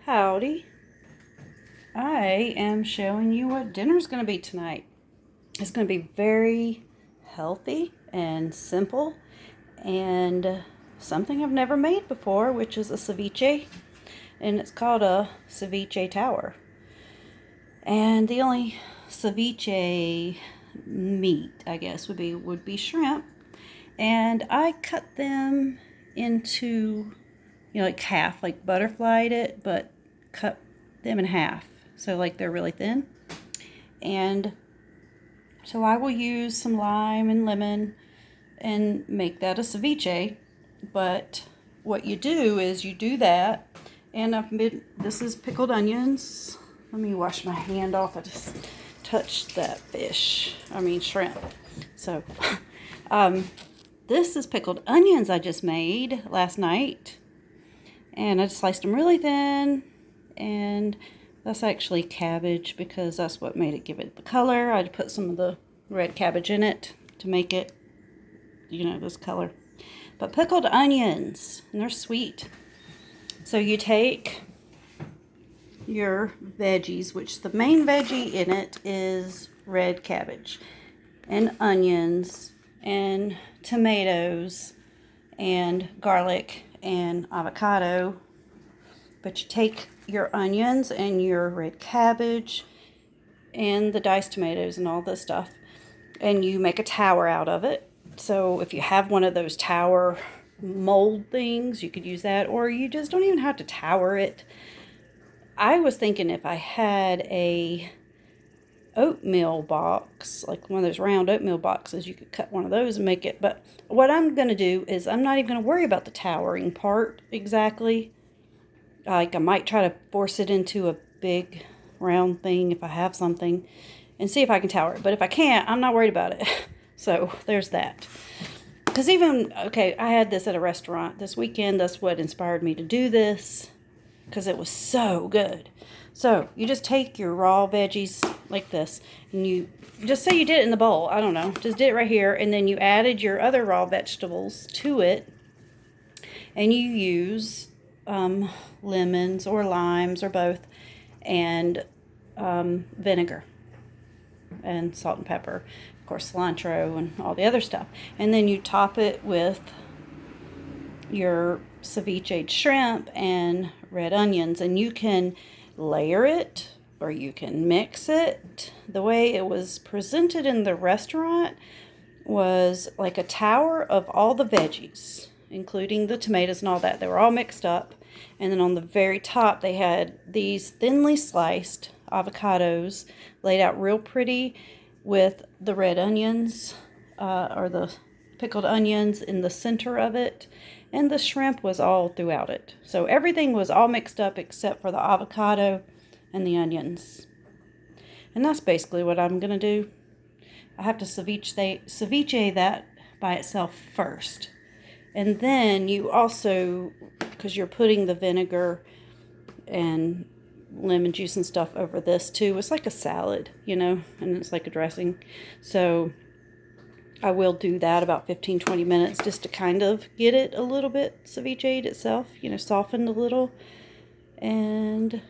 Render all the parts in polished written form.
Howdy. I am showing you what dinner's going to be tonight. It's going to be very healthy and simple and something I've never made before, which is a ceviche, and it's called a ceviche tower. And the only ceviche meat, I guess, would be shrimp, and I cut them into, like half, like butterflied it, but cut them in half, so like they're really thin. And so I will use some lime and lemon and make that a ceviche. But what you do is you do that, and this is pickled onions. Let me wash my hand off. I just touched that shrimp. So this is pickled onions I just made last night, and I just sliced them really thin. And that's actually cabbage because that's what made it give it the color. I put some of the red cabbage in it to make it, this color. But pickled onions, and they're sweet. So you take your veggies, which the main veggie in it is red cabbage and onions and tomatoes and garlic and avocado. But you take your onions and your red cabbage and the diced tomatoes and all this stuff, and you make a tower out of it. So if you have one of those tower mold things, you could use that, or you just don't even have to tower it. I was thinking if I had a oatmeal box, like one of those round oatmeal boxes, you could cut one of those and make it. But what I'm going to do is I'm not even going to worry about the towering part exactly. Like, I might try to force it into a big round thing if I have something and see if I can tower it. But if I can't, I'm not worried about it. So there's that. Because I had this at a restaurant this weekend. That's what inspired me to do this, because it was so good. So you just take your raw veggies like this, and you just say you did it in the bowl. I don't know. Just did it right here. And then you added your other raw vegetables to it. And you use lemons or limes or both, and vinegar and salt and pepper, of course cilantro and all the other stuff. And then you top it with your ceviche shrimp and red onions, and you can layer it or you can mix it. The way it was presented in the restaurant was like a tower of all the veggies, including the tomatoes and all that. They were all mixed up. And then on the very top, they had these thinly sliced avocados laid out real pretty with the red onions, or the pickled onions in the center of it. And the shrimp was all throughout it. So everything was all mixed up except for the avocado and the onions. And that's basically what I'm going to do. I have to ceviche that by itself first. And then you also, because you're putting the vinegar and lemon juice and stuff over this too. It's like a salad, and it's like a dressing. So I will do that about 15-20 minutes just to kind of get it a little bit ceviche'd itself, softened a little. And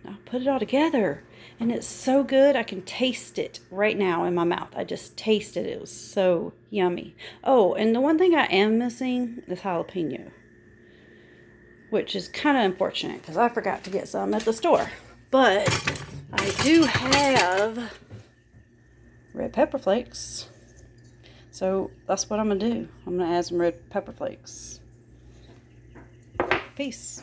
I'll put it all together. And it's so good. I can taste it right now in my mouth. I just tasted it. It was so yummy. Oh, and the one thing I am missing is jalapeno, which is kind of unfortunate because I forgot to get some at the store. But I do have red pepper flakes. So that's what I'm going to do. I'm going to add some red pepper flakes. Peace.